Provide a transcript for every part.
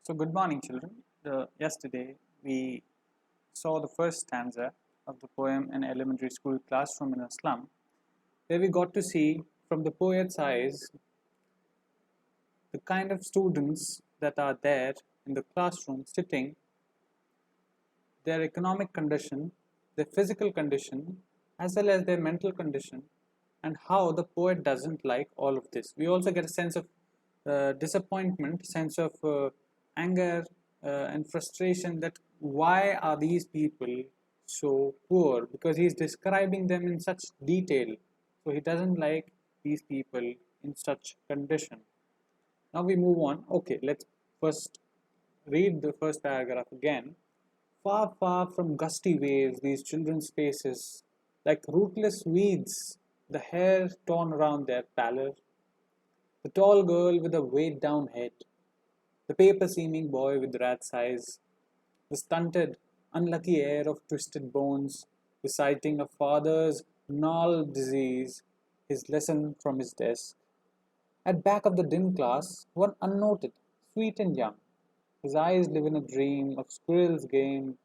So good morning children. Yesterday we saw the first stanza of the poem An Elementary School Classroom in a Slum, where we got to see from the poet's eyes the kind of students that are there in the classroom sitting, their economic condition, their physical condition, as well as their mental condition, and how the poet doesn't like all of this. We also get a sense of disappointment, sense of anger and frustration that why are these people so poor, because he's describing them in such detail. So he doesn't like these people in such condition. Now we move on. Okay, let's first read the first paragraph again. Far, far from gusty waves, these children's faces, like rootless weeds, the hair torn around their pallor, the tall girl with a weighed down head, the paper seeming boy with rat's eyes, the stunted, unlucky air of twisted bones, reciting a father's gnarled disease, his lesson from his desk. At back of the dim class, one unnoted, sweet and young. His eyes live in a dream of squirrel's game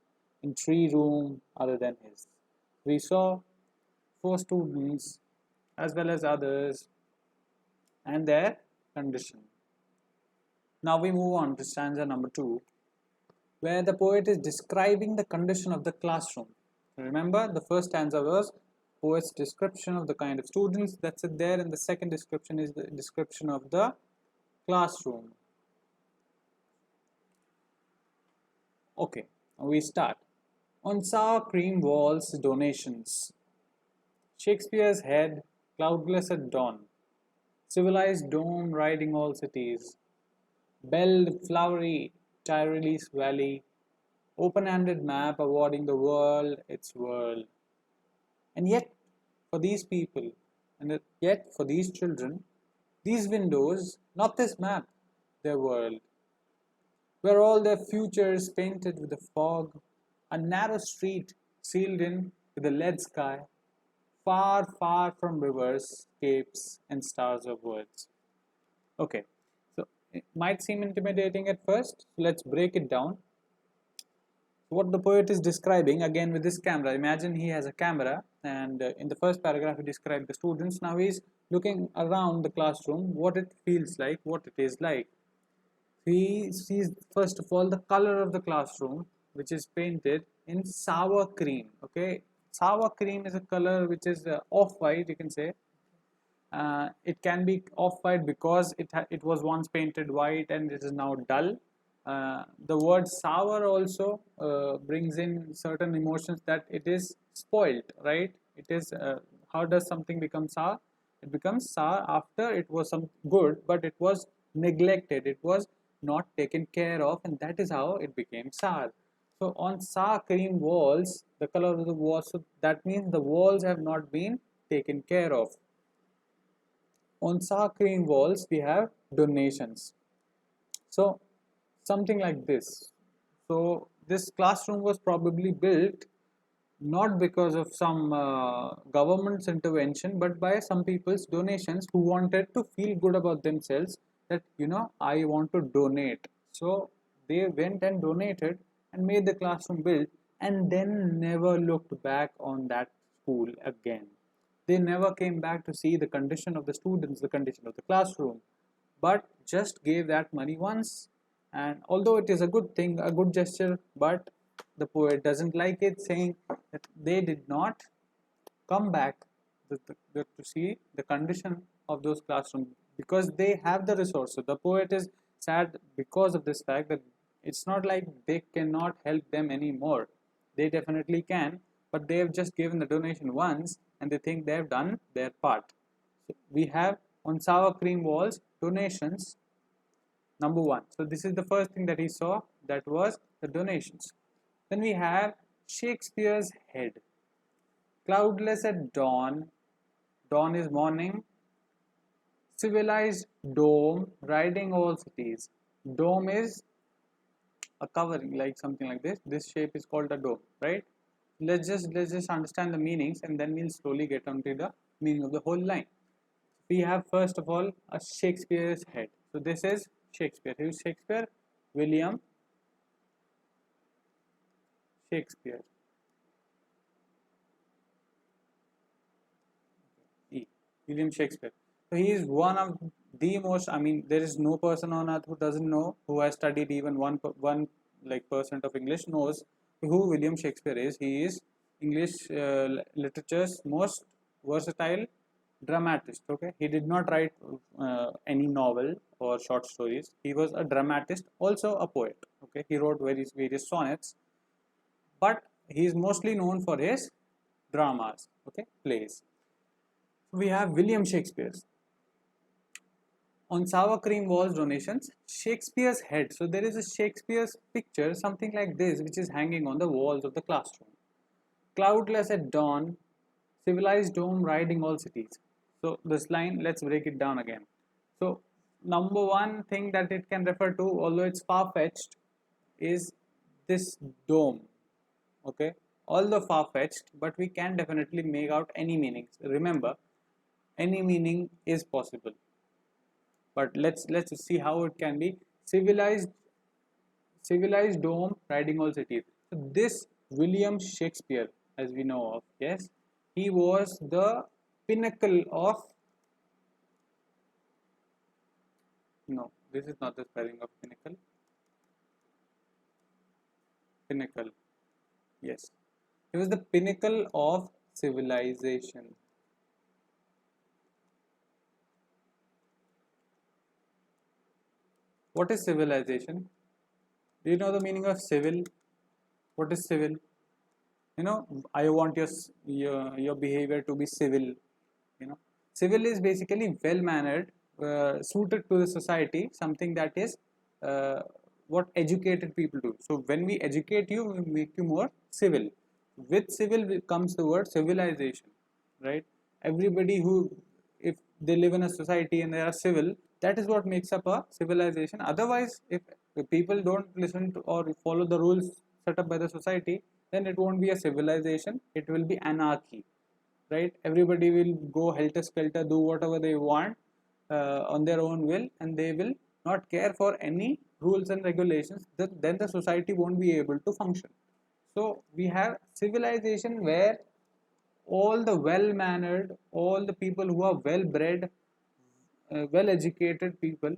in tree room other than his. We saw four students as well as others and their condition. Now we move on to stanza number 2, where the poet is describing the condition of the classroom. Remember, the first stanza was poet's description of the kind of students that's it there, and the second description is the description of the classroom. Okay, now we start. On sour cream walls, donations. Shakespeare's head, cloudless at dawn. Civilized dome riding all cities. Belled, flowery, Tyrolese valley. Open-handed map awarding the world its world. And yet, for these people, and yet for these children, these windows, not this map, their world, where all their futures painted with a fog, a narrow street sealed in with a lead sky, far, far from rivers, capes, and stars of words. Okay, so it might seem intimidating at first, so let's break it down. What the poet is describing, again with this camera, imagine he has a camera, and in the first paragraph he described the students. Now he's looking around the classroom, what it feels like, what it is like. He sees first of all the color of the classroom, which is painted in sour cream. Okay, sour cream is a color which is off-white, you can say. It can be off-white because it was once painted white and it is now dull. The word sour also brings in certain emotions, that it is spoiled, right? It is how does something become sour? It becomes sour after it was some good, but it was neglected, it was not taken care of, and that is how it became sour. So on sour cream walls, the color of the walls, so that means the walls have not been taken care of. On sour cream walls we have donations. So something like this. So this classroom was probably built not because of some government's intervention, but by some people's donations who wanted to feel good about themselves, that I want to donate. So they went and donated and made the classroom built, and then never looked back on that school again. They never came back to see the condition of the students, the condition of the classroom, but just gave that money once. And although it is a good thing, a good gesture, but the poet doesn't like it, saying that they did not come back to see the condition of those classrooms, because they have the resources. The poet is sad because of this fact, that it's not like they cannot help them anymore. They definitely can, but they have just given the donation once and they think they have done their part. So we have on sour cream walls donations, number 1. So this is the first thing that he saw, that was the donations. Then we have Shakespeare's head, cloudless at dawn. Dawn is morning. Civilized dome riding all cities. Dome is a covering, like something like this. This shape is called a dome, right? Let's just understand the meanings, and then we'll slowly get onto the meaning of the whole line. We have first of all a Shakespeare's head. So this is Shakespeare. Who is Shakespeare? William Shakespeare. E. William Shakespeare. So he is one of the most. I mean, there is no person on earth who doesn't know, who has studied even one like percent of English knows who William Shakespeare is. He is English literature's most versatile dramatist. Okay, he did not write any novel or short stories. He was a dramatist, also a poet. Okay, he wrote various sonnets, but he is mostly known for his dramas. Okay, plays. We have William Shakespeare. On sour cream walls donations, Shakespeare's head. So there is a Shakespeare's picture, something like this, which is hanging on the walls of the classroom. Cloudless at dawn, civilized dome riding all cities. So this line, let's break it down again. So number one thing that it can refer to, although it's far-fetched, is this dome. Okay, although far-fetched, but we can definitely make out any meanings. Remember, any meaning is possible. But let's see how it can be. Civilized dome riding all cities. So this William Shakespeare, as we know of, yes, he was the pinnacle of, no, this is not the spelling of pinnacle. Pinnacle, yes, he was the pinnacle of civilization. What is civilization? Do you know the meaning of civil? What is civil? You know, I want your behavior to be civil. You know, civil is basically well mannered, suited to the society, something that is what educated people do. So when we educate you, we make you more civil. With civil comes the word civilization, right? Everybody who, if they live in a society and they are civil, that is what makes up a civilization. Otherwise, if the people don't listen to or follow the rules set up by the society, then it won't be a civilization, it will be anarchy, right? Everybody will go helter skelter, do whatever they want on their own will, and they will not care for any rules and regulations. Then the society won't be able to function. So we have civilization where all the well mannered, all the people who are well bred, well educated people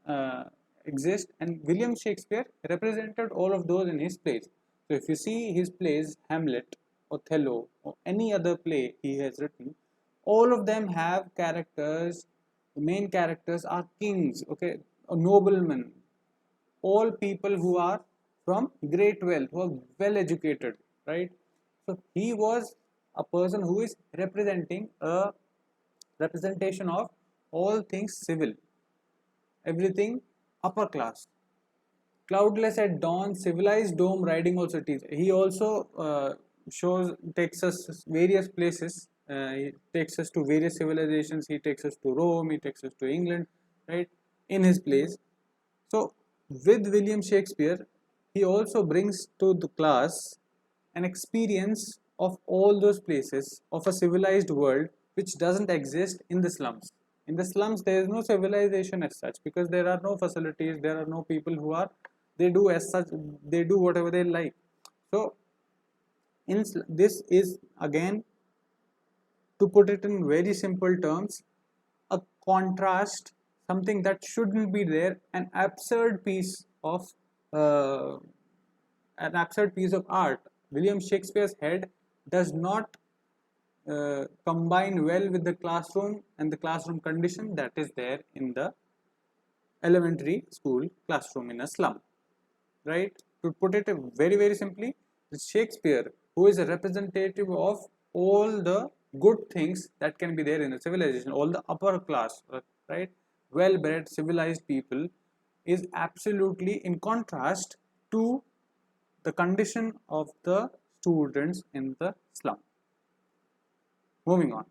uh, exist, and William Shakespeare represented all of those in his plays. So if you see his plays, Hamlet, Othello, or any other play he has written, all of them have characters. The main characters are kings, okay, or noblemen, all people who are from great wealth, who are well educated, right? So he was a person who is representing a representation of all things civil, everything upper class. Cloudless at dawn, civilized dome riding all cities. He also takes us various places. He takes us to various civilizations. He takes us to Rome. He takes us to England, right? In his plays. So with William Shakespeare, he also brings to the class an experience of all those places of a civilized world which doesn't exist in the slums. In the slums, there is no civilization as such because there are no facilities, there are no people who are, they do as such, they do whatever they like. So, this is again, to put it in very simple terms, a contrast, something that shouldn't be there, uh, an absurd piece of art. William Shakespeare's head does not combine well with the classroom and the classroom condition that is there in the elementary school classroom in a slum, right? To put it very simply, Shakespeare, who is a representative of all the good things that can be there in a civilization, all the upper class, right, well bred civilized people, is absolutely in contrast to the condition of the students in the slum. Moving on.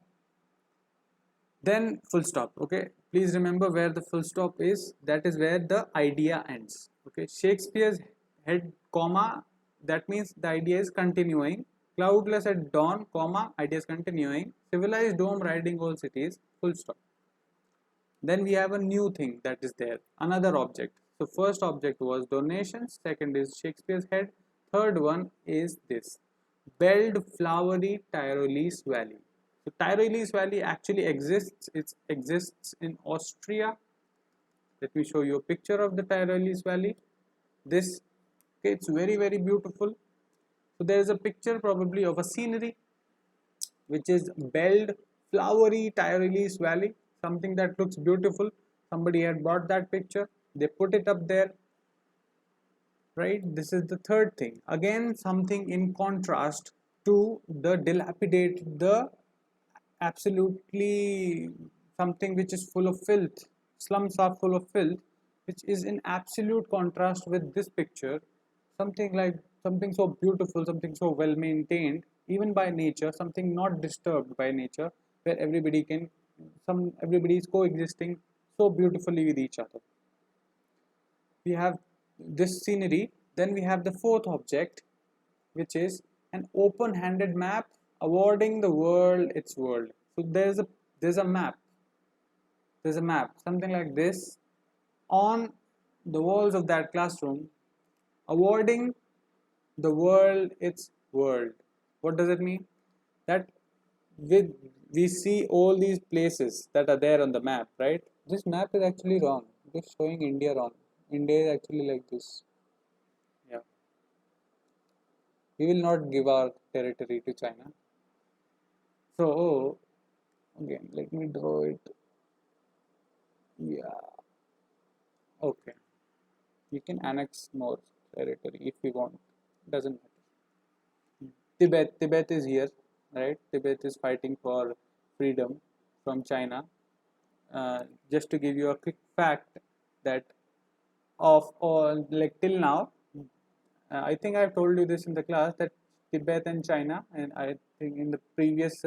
Then full stop. Okay, please remember where the full stop is. That is where the idea ends. Okay, Shakespeare's head, comma, that means the idea is continuing. Cloudless at dawn, comma, idea is continuing. Civilized dome riding all cities, full stop. Then we have a new thing that is there, another object. So first object was donations, second is Shakespeare's head, third one is this belled flowery Tyrolese valley. So Tyrolese valley actually exists. It exists in Austria. Let me show you a picture of the Tyrolese valley. This, okay, it's very beautiful. So there is a picture probably of a scenery which is belled flowery Tyrolese valley, something that looks beautiful. Somebody had bought that picture, they put it up there, right? This is the third thing, again something in contrast to the dilapidated, the absolutely something which is full of filth. Slums are full of filth, which is in absolute contrast with this picture. Something like something so beautiful, something so well maintained, even by nature, something not disturbed by nature, where everybody is coexisting so beautifully with each other. We have this scenery. Then we have the fourth object, which is an open-handed map awarding the world its world. So there's a map. There's a map, something like this, on the walls of that classroom, awarding the world its world. What does it mean? That with we see all these places that are there on the map, right? This map is actually wrong. It is showing India wrong. India is actually like this. Yeah. We will not give our territory to China. So again, let me draw it. Yeah. Okay. You can annex more territory if you want. Doesn't matter. Tibet is here, right? Tibet is fighting for freedom from China. Just to give you a quick fact that of all, like till now, I think I've told you this in the class, that Tibet and China, and I think in the previous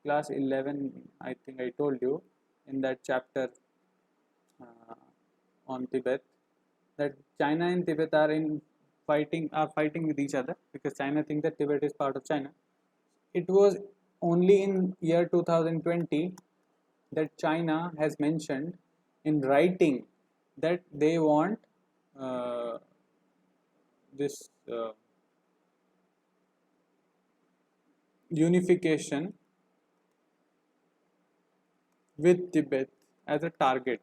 class 11, I think I told you in that chapter uh, on Tibet, that China and Tibet are fighting with each other, because China thinks that Tibet is part of China. It was only in year 2020 that China has mentioned in writing that they want uh, this unification with Tibet as a target.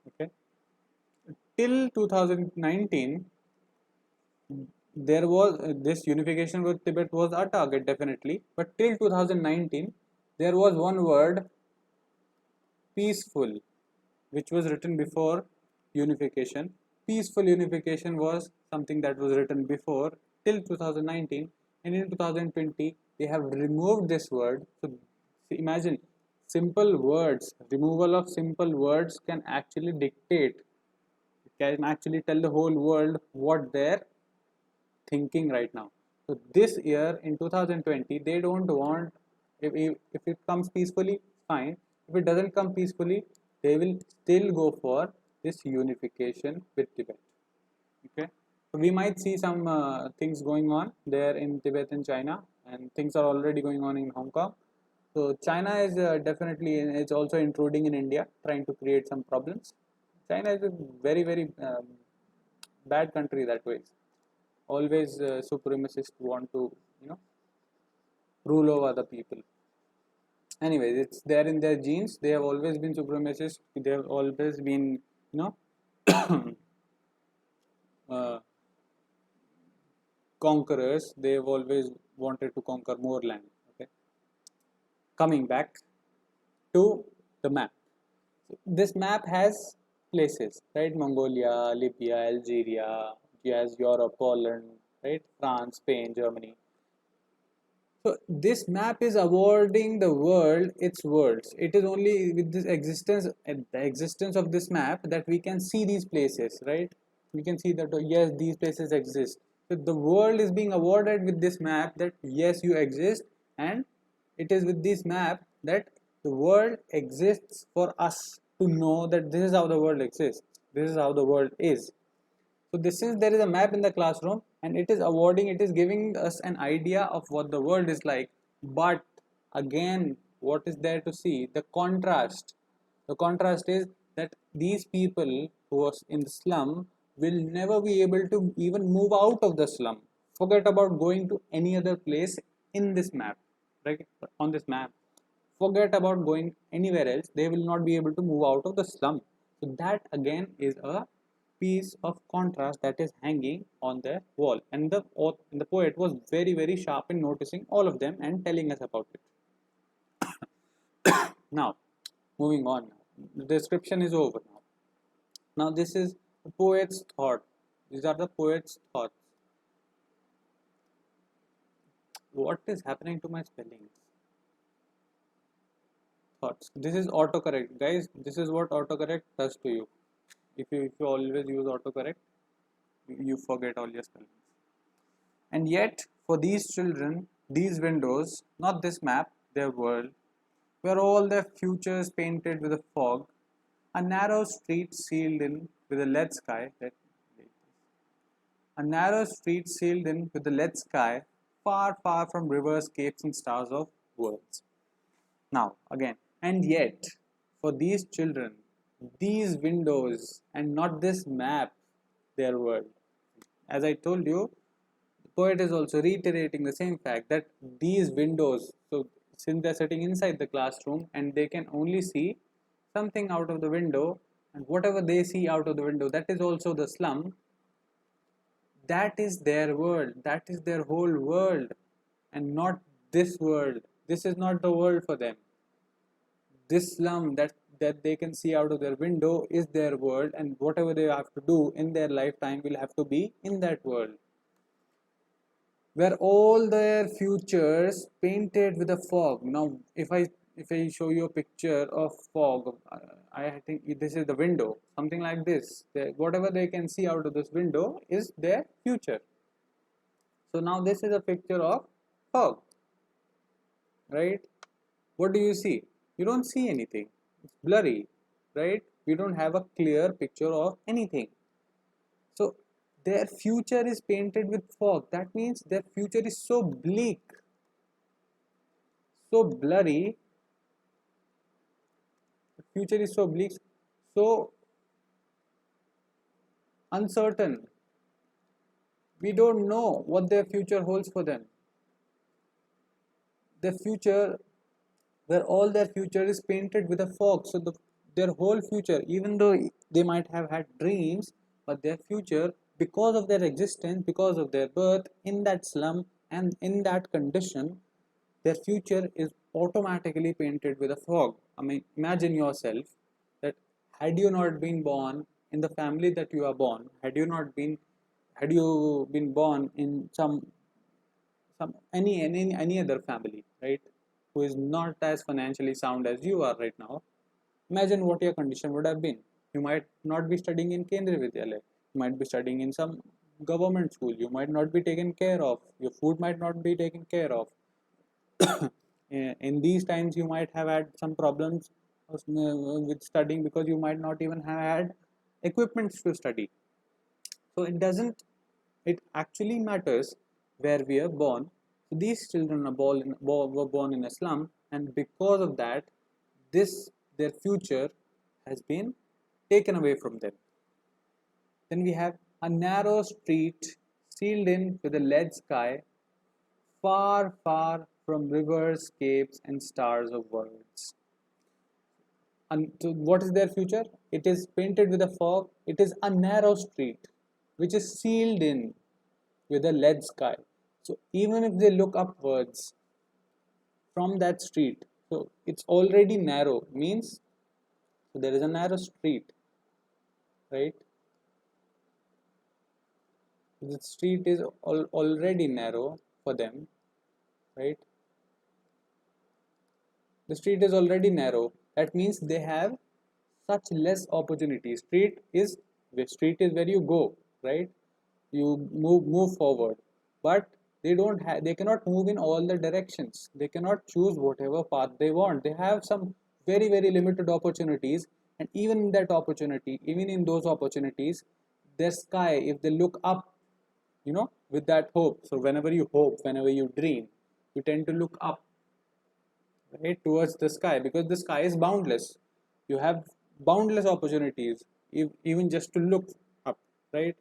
Okay, till 2019, there was this unification with Tibet was a target, definitely, but till 2019 there was one word, peaceful, which was written before unification. Peaceful unification was something that was written before till 2019, and in 2020 they have removed this word. So imagine, simple words, removal of simple words can actually dictate, can actually tell the whole world what they're thinking right now. So this year in 2020, they don't want, if it comes peacefully, fine. If it doesn't come peacefully, they will still go for this unification with Tibet. Okay, so we might see some things going on there in Tibet and China, and things are already going on in Hong Kong. So China is definitely, it's also intruding in India, trying to create some problems. China is a very bad country that way. Always supremacists want to, you know, rule over the people. Anyways, it's there in their genes. They have always been supremacists. They have always been, you know, uh, conquerors. They have always wanted to conquer more land. Okay, coming back to the map. This map has places, right? Mongolia, Libya, Algeria, has Europe, Poland, right? France, Spain, Germany. So this map is awarding the world its worlds. It is only with this existence, the existence of this map, that we can see these places, right? We can see that, oh, yes, these places exist. So the world is being awarded with this map, that yes, you exist, and it is with this map that the world exists for us to know that this is how the world exists. This is how the world is. So this is, there is a map in the classroom, and it is awarding, it is giving us an idea of what the world is like. But again, what is there to see? The contrast. The contrast is that these people who are in the slum will never be able to even move out of the slum. Forget about going to any other place in this map, right? On this map, forget about going anywhere else. They will not be able to move out of the slum. So that again is a piece of contrast that is hanging on the wall, and the poet was very sharp in noticing all of them and telling us about it. Now, moving on. The description is over now. Now this is the poet's thought. These are the poet's thoughts. What is happening to my spellings? Thoughts. This is autocorrect, guys. This is what autocorrect does to you. If you always use autocorrect, you forget all your spellings. And yet, for these children, these windows, not this map, their world, where all their futures painted with a fog, a narrow street sealed in with a lead sky. A narrow street sealed in with a lead sky, far from rivers, capes, and stars of worlds. Now, again, and yet, for these children, these windows, and not this map, their world. As I told you, the poet is also reiterating the same fact that these windows, so since they're sitting inside the classroom and they can only see something out of the window, and whatever they see out of the window, that is also the slum. That is their world, that is their whole world, and not this world. This is not the world for them. This slum that they can see out of their window is their world, and whatever they have to do in their lifetime will have to be in that world, where all their futures painted with a fog. Now, if I show you a picture of fog, I think this is the window, something like this. Whatever they can see out of this window is their future. So now this is a picture of fog, right? What do you see? You don't see anything. It's blurry, right? We don't have a clear picture of anything. So their future is painted with fog. That means their future is so bleak, so blurry. The future is so bleak, so uncertain. We don't know what their future holds for them. Their future, where all their future is painted with a fog. So their whole future, even though they might have had dreams, but their future, because of their existence, because of their birth in that slum and in that condition, their future is automatically painted with a fog. I mean, imagine yourself that had you not been born in the family that you are born, had you been born in some any other family, right, who is not as financially sound as you are right now, imagine what your condition would have been. You might not be studying in Kendriya Vidyalaya. You might be studying in some government school. You might not be taken care of. Your food might not be taken care of. In these times, you might have had some problems with studying because you might not even have had equipment to study. So it actually matters where we are born. So these children were born in a slum, and because of that, their future has been taken away from them. Then we have a narrow street sealed in with a lead sky, far from rivers, capes, and stars of worlds. And so what is their future? It is painted with a fog. It is a narrow street which is sealed in with a lead sky. So even if they look upwards from that street, so it's already narrow, means so there is a narrow street, right? The street is already narrow for them, right? The street is already narrow. That means they have such less opportunity. Street is where you go, right? You move forward, but they cannot move in all the directions. They cannot choose whatever path they want. They have some very limited opportunities, and even in those opportunities, their sky, if they look up, with that hope. So whenever you hope, whenever you dream, you tend to look up, right, towards the sky, because the sky is boundless. You have boundless opportunities, even just to look up, right?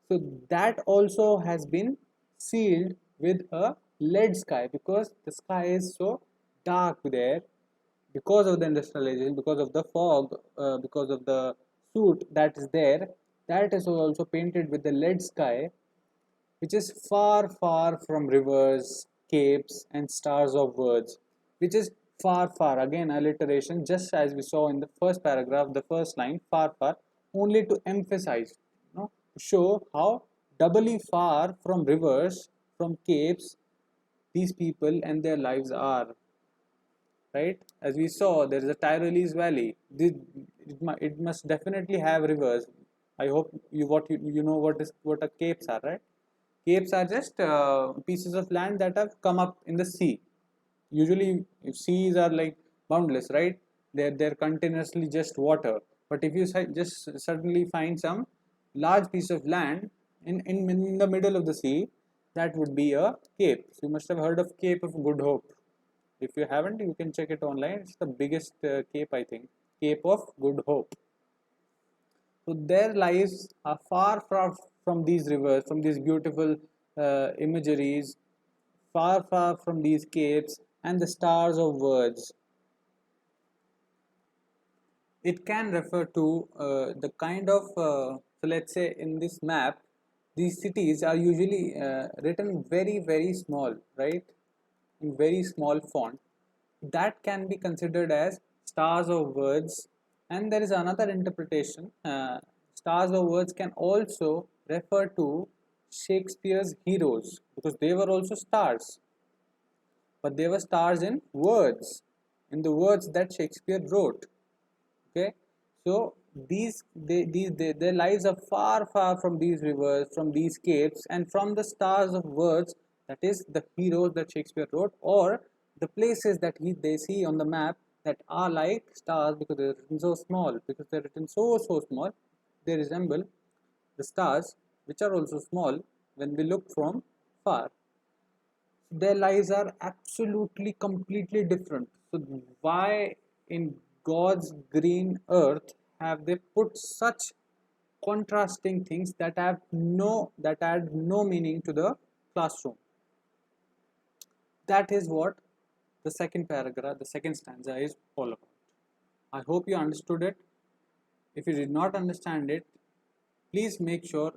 So that also has been sealed with a lead sky, because the sky is so dark there, because of the industrialization, because of the fog, because of the soot that is there. That is also painted with the lead sky, which is far, far from rivers, capes, and stars of words, which is far, far. Again, alliteration, just as we saw in the first paragraph, the first line, far, far, only to emphasize, to show how doubly far from rivers, from capes, these people and their lives are. Right? As we saw, there is a Tyrolese Valley. It must definitely have rivers. I hope you know what a capes are, right? Capes are just pieces of land that have come up in the sea. Usually, if seas are like boundless, right? They're continuously just water. But if you just suddenly find some large piece of land in the middle of the sea, that would be a cape. So you must have heard of Cape of Good Hope. If you haven't, you can check it online. It's the biggest cape, I think, Cape of Good Hope. So their lives are far, far from these rivers, from these beautiful imageries, far, far from these capes and the stars of words. It can refer to the kind of, so let's say in this map, these cities are usually written very, very small, right? In very small font. That can be considered as stars of words. And there is another interpretation. Stars of words can also refer to Shakespeare's heroes, because they were also stars, but they were stars in words, in the words that Shakespeare wrote. Okay, so their lives are far, far from these rivers, from these capes, and from the stars of words, that is the heroes that Shakespeare wrote, or the places that they see on the map that are like stars, because they're written so small, because they're written so small, they resemble the stars, which are also small when we look from far. Their lives are absolutely completely different. So why in God's green earth have they put such contrasting things that add no meaning to the classroom? That is what the second paragraph, the second stanza is all about. I hope you understood it. If you did not understand it, please make sure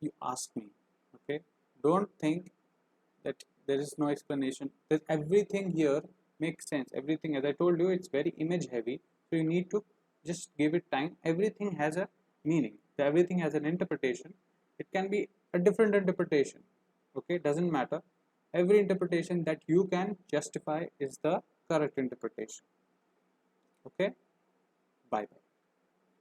you ask me. Okay, don't think that there is no explanation. That everything here makes sense. Everything, as I told you, it's very image heavy, so you need to just give it time. Everything has a meaning. Everything has an interpretation. It can be a different interpretation. Okay, doesn't matter. Every interpretation that you can justify is the correct interpretation. Okay, bye bye.